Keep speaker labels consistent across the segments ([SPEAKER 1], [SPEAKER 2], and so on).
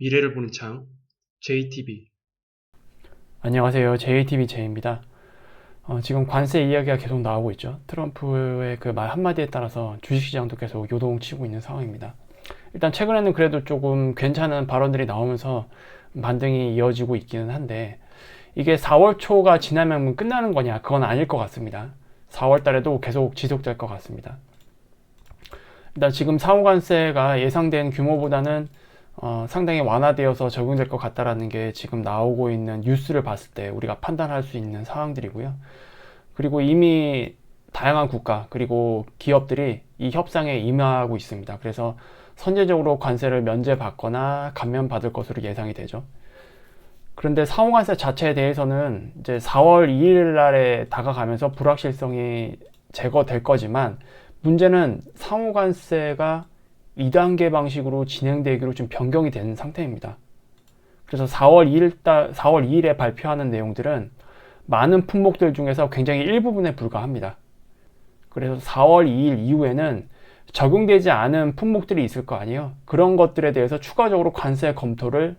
[SPEAKER 1] 미래를 보는 창, JTB.
[SPEAKER 2] 안녕하세요. JTBJ입니다. 지금 관세 이야기가 계속 나오고 있죠. 트럼프의 그 말 한마디에 따라서 주식시장도 계속 요동치고 있는 상황입니다. 일단 최근에는 그래도 조금 괜찮은 발언들이 나오면서 반등이 이어지고 있기는 한데, 이게 4월 초가 지나면 끝나는 거냐? 그건 아닐 것 같습니다. 4월 달에도 계속 지속될 것 같습니다. 일단 지금 상호관세가 예상된 규모보다는 상당히 완화되어서 적용될 것 같다라는 게 지금 나오고 있는 뉴스를 봤을 때 우리가 판단할 수 있는 상황들이고요. 그리고 이미 다양한 국가 그리고 기업들이 이 협상에 임하고 있습니다. 그래서 선제적으로 관세를 면제받거나 감면받을 것으로 예상이 되죠. 그런데 상호관세 자체에 대해서는 이제 4월 2일 날에 다가가면서 불확실성이 제거될 거지만, 문제는 상호관세가 2단계 방식으로 진행되기로 좀 변경이 된 상태입니다. 그래서 4월 2일에 발표하는 내용들은 많은 품목들 중에서 굉장히 일부분에 불과합니다. 그래서 4월 2일 이후에는 적용되지 않은 품목들이 있을 거 아니에요. 그런 것들에 대해서 추가적으로 관세 검토를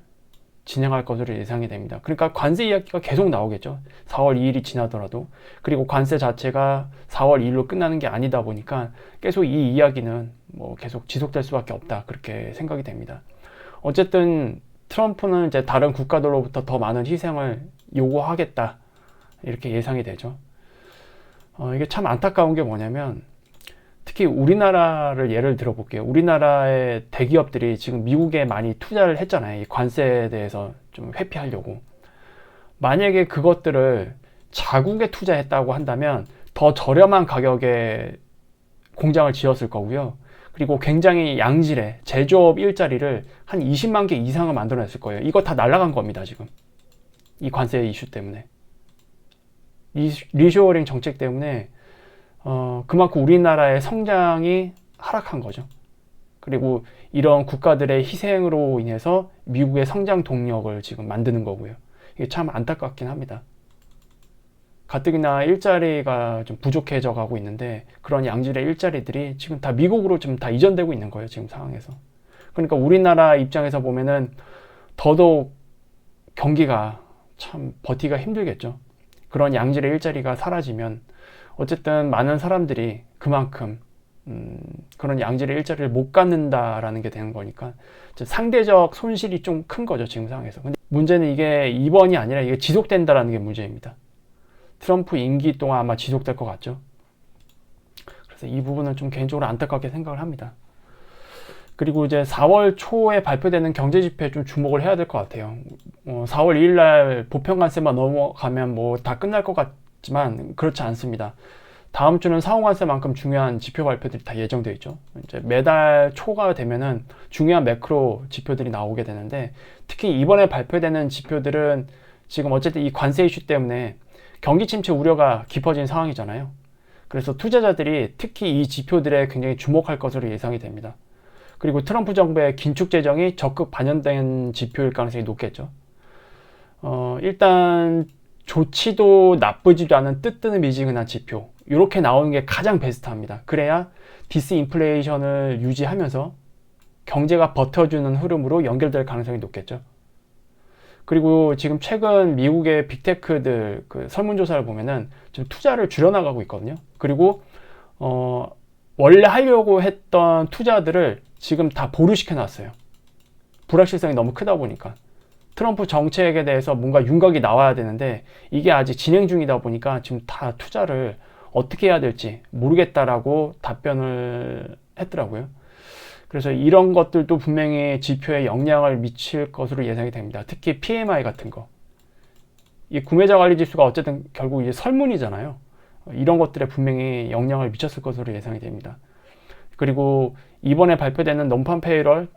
[SPEAKER 2] 진행할 것으로 예상이 됩니다. 그러니까 관세 이야기가 계속 나오겠죠. 4월 2일이 지나더라도. 그리고 관세 자체가 4월 2일로 끝나는 게 아니다 보니까 계속 이 이야기는 뭐 계속 지속될 수밖에 없다, 그렇게 생각이 됩니다. 어쨌든 트럼프는 이제 다른 국가들로부터 더 많은 희생을 요구하겠다, 이렇게 예상이 되죠. 이게 참 안타까운 게 뭐냐면, 특히 우리나라를 예를 들어 볼게요. 우리나라의 대기업들이 지금 미국에 많이 투자를 했잖아요. 이 관세에 대해서 좀 회피하려고. 만약에 그것들을 자국에 투자했다고 한다면 더 저렴한 가격에 공장을 지었을 거고요. 그리고 굉장히 양질의 제조업 일자리를 한 20만 개 이상을 만들어냈을 거예요. 이거 다 날아간 겁니다, 지금. 이 관세 이슈 때문에. 이 리쇼어링 정책 때문에 그만큼 우리나라의 성장이 하락한 거죠. 그리고 이런 국가들의 희생으로 인해서 미국의 성장 동력을 지금 만드는 거고요. 이게 참 안타깝긴 합니다. 가뜩이나 일자리가 좀 부족해져 가고 있는데, 그런 양질의 일자리들이 지금 다 미국으로 좀 다 이전되고 있는 거예요, 지금 상황에서. 그러니까 우리나라 입장에서 보면은 더더욱 경기가 참 버티기가 힘들겠죠. 그런 양질의 일자리가 사라지면 어쨌든 많은 사람들이 그만큼 그런 양질의 일자리를 못 갖는다라는 게 되는 거니까 상대적 손실이 좀 큰 거죠, 지금 상황에서. 근데 문제는 이게 이번이 아니라 이게 지속된다라는 게 문제입니다. 트럼프 임기 동안 아마 지속될 것 같죠. 그래서 이 부분은 좀 개인적으로 안타깝게 생각을 합니다. 그리고 이제 4월 초에 발표되는 경제 지표에 좀 주목을 해야 될 것 같아요. 4월 2일 날 보편관세만 넘어가면 뭐 다 끝날 것 같지만 그렇지 않습니다. 다음 주는 상호관세만큼 중요한 지표 발표들이 다 예정되어 있죠. 이제 매달 초가 되면은 중요한 매크로 지표들이 나오게 되는데, 특히 이번에 발표되는 지표들은 지금 어쨌든 이 관세 이슈 때문에 경기 침체 우려가 깊어진 상황이잖아요. 그래서 투자자들이 특히 이 지표들에 굉장히 주목할 것으로 예상이 됩니다. 그리고 트럼프 정부의 긴축 재정이 적극 반영된 지표일 가능성이 높겠죠. 일단 좋지도 나쁘지도 않은 뜨뜨미지근한 지표, 이렇게 나오는 게 가장 베스트합니다. 그래야 디스인플레이션을 유지하면서 경제가 버텨주는 흐름으로 연결될 가능성이 높겠죠. 그리고 지금 최근 미국의 빅테크들 그 설문조사를 보면은 지금 투자를 줄여나가고 있거든요. 그리고 원래 하려고 했던 투자들을 지금 다 보류시켜 놨어요. 불확실성이 너무 크다 보니까. 트럼프 정책에 대해서 뭔가 윤곽이 나와야 되는데 이게 아직 진행 중이다 보니까 지금 다 투자를 어떻게 해야 될지 모르겠다라고 답변을 했더라고요. 그래서 이런 것들도 분명히 지표에 영향을 미칠 것으로 예상이 됩니다. 특히 PMI 같은 거. 이 구매자 관리 지수가 어쨌든 결국 이제 설문이잖아요. 이런 것들에 분명히 영향을 미쳤을 것으로 예상이 됩니다. 그리고 이번에 발표되는 논판 페이럴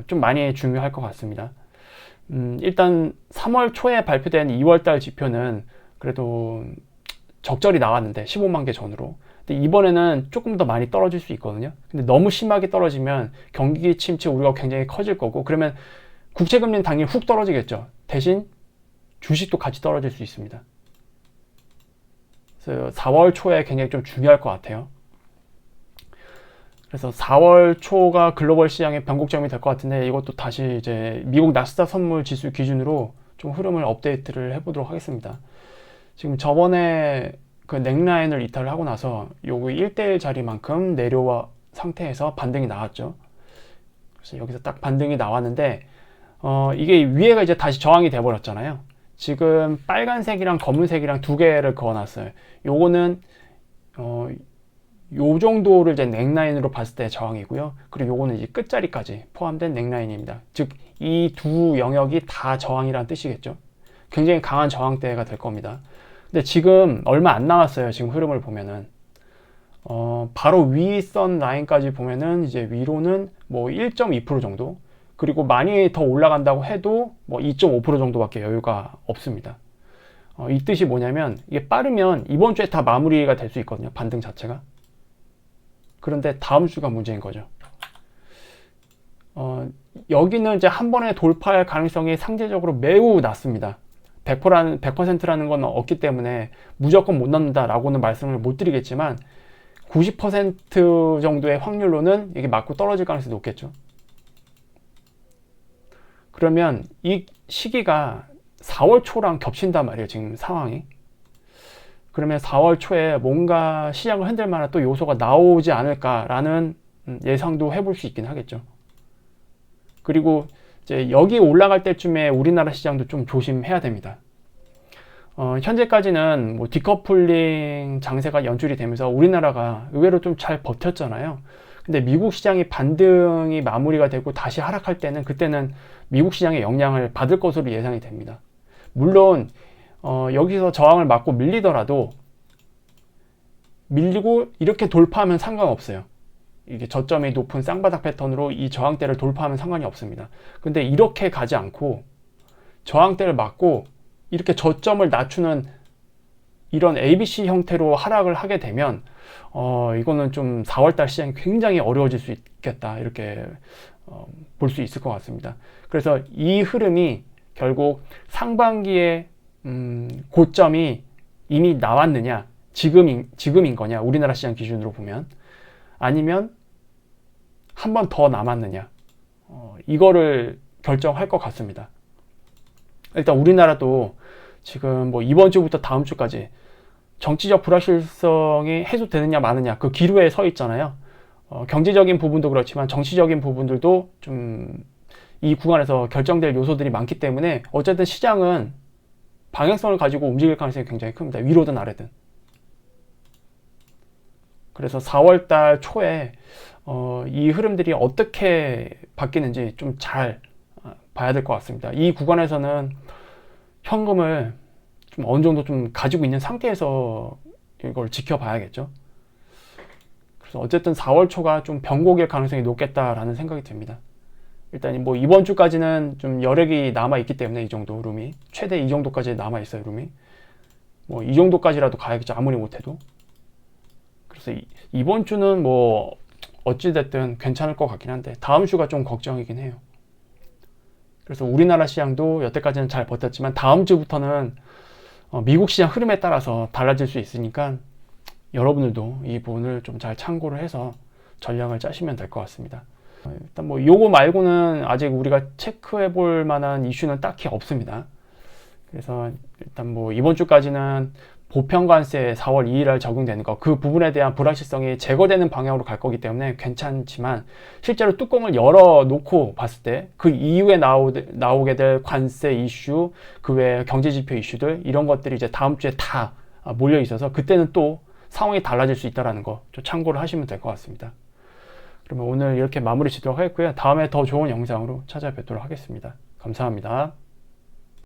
[SPEAKER 2] 좀 많이 중요할 것 같습니다. 일단 3월 초에 발표된 2월달 지표는 그래도 적절히 나왔는데 15만 개 전후로. 근데 이번에는 조금 더 많이 떨어질 수 있거든요. 근데 너무 심하게 떨어지면 경기 침체 우려가 굉장히 커질 거고, 그러면 국채금리는 당연히 훅 떨어지겠죠. 대신 주식도 같이 떨어질 수 있습니다. 그래서 4월 초에 굉장히 좀 중요할 것 같아요. 그래서 4월 초가 글로벌 시장의 변곡점이 될 것 같은데, 이것도 다시 이제 미국 나스닥 선물 지수 기준으로 좀 흐름을 업데이트를 해보도록 하겠습니다. 지금 저번에 그 넥라인을 이탈을 하고 나서 요거 1대1 자리만큼 내려와 상태에서 반등이 나왔죠. 그래서 여기서 딱 반등이 나왔는데, 이게 위에가 이제 다시 저항이 돼 버렸잖아요. 지금 빨간색이랑 검은색이랑 두 개를 그어놨어요. 요거는 요 정도를 이제 넥라인으로 봤을 때 저항이고요. 그리고 요거는 이제 끝자리까지 포함된 넥라인입니다. 즉 이 두 영역이 다 저항이라는 뜻이겠죠. 굉장히 강한 저항대가 될 겁니다. 근데 지금 얼마 안 남았어요. 지금 흐름을 보면은 바로 윗선 라인까지 보면은 이제 위로는 뭐 1.2% 정도, 그리고 많이 더 올라간다고 해도 뭐 2.5% 정도밖에 여유가 없습니다. 이 뜻이 뭐냐면, 이게 빠르면 이번 주에 다 마무리가 될 수 있거든요, 반등 자체가. 그런데 다음 주가 문제인 거죠. 여기는 이제 한 번에 돌파할 가능성이 상대적으로 매우 낮습니다. 100%라는 건 없기 때문에 무조건 못 넣는다라고는 말씀을 못 드리겠지만, 90% 정도의 확률로는 이게 맞고 떨어질 가능성이 높겠죠. 그러면 이 시기가 4월 초랑 겹친단 말이에요, 지금 상황이. 그러면 4월 초에 뭔가 시장을 흔들 만한 또 요소가 나오지 않을까라는 예상도 해볼 수 있긴 하겠죠. 그리고 이제 여기 올라갈 때쯤에 우리나라 시장도 좀 조심해야 됩니다. 현재까지는 뭐 디커플링 장세가 연출이 되면서 우리나라가 의외로 좀 잘 버텼잖아요. 근데 미국 시장이 반등이 마무리가 되고 다시 하락할 때는, 그때는 미국 시장의 영향을 받을 것으로 예상이 됩니다. 물론 여기서 저항을 맞고 밀리더라도, 밀리고 이렇게 돌파하면 상관없어요. 이게 저점이 높은 쌍바닥 패턴으로 이 저항대를 돌파하면 상관이 없습니다. 근데 이렇게 가지 않고 저항대를 맞고 이렇게 저점을 낮추는 이런 ABC 형태로 하락을 하게 되면 이거는 좀 4월달 시장이 굉장히 어려워질 수 있겠다, 이렇게 볼 수 있을 것 같습니다. 그래서 이 흐름이 결국 상반기에 고점이 이미 나왔느냐, 지금인 거냐, 우리나라 시장 기준으로 보면, 아니면 한 번 더 남았느냐, 이거를 결정할 것 같습니다. 일단 우리나라도 지금 뭐 이번 주부터 다음 주까지 정치적 불확실성이 해소되느냐 마느냐, 그 기로에 서 있잖아요. 경제적인 부분도 그렇지만 정치적인 부분들도 좀 이 구간에서 결정될 요소들이 많기 때문에 어쨌든 시장은 방향성을 가지고 움직일 가능성이 굉장히 큽니다. 위로든 아래든. 그래서 4월달 초에 이 흐름들이 어떻게 바뀌는지 좀 잘 봐야 될 것 같습니다. 이 구간에서는 현금을 좀 어느 정도 좀 가지고 있는 상태에서 이걸 지켜봐야겠죠. 그래서 어쨌든 4월 초가 좀 변곡일 가능성이 높겠다라는 생각이 듭니다. 일단 뭐 이번 주까지는 좀 여력이 남아 있기 때문에, 이 정도 룸이 최대 이 정도까지 남아 있어요. 룸이 뭐 이 정도까지라도 가야겠죠, 아무리 못해도. 그래서 이번 주는 뭐 어찌됐든 괜찮을 것 같긴 한데, 다음 주가 좀 걱정이긴 해요. 그래서 우리나라 시장도 여태까지는 잘 버텼지만 다음 주부터는 미국 시장 흐름에 따라서 달라질 수 있으니까 여러분들도 이 부분을 좀 잘 참고를 해서 전략을 짜시면 될 것 같습니다. 일단 뭐 요거 말고는 아직 우리가 체크해 볼 만한 이슈는 딱히 없습니다. 그래서 일단 뭐 이번 주까지는 보편관세 4월 2일날 적용되는 거, 그 부분에 대한 불확실성이 제거되는 방향으로 갈 거기 때문에 괜찮지만, 실제로 뚜껑을 열어놓고 봤을 때 그 이후에 나오게 될 관세 이슈, 그 외에 경제지표 이슈들, 이런 것들이 이제 다음 주에 다 몰려 있어서 그때는 또 상황이 달라질 수 있다는 거 좀 참고를 하시면 될 것 같습니다. 그러면 오늘 이렇게 마무리 짓도록 하겠고요. 다음에 더 좋은 영상으로 찾아뵙도록 하겠습니다. 감사합니다.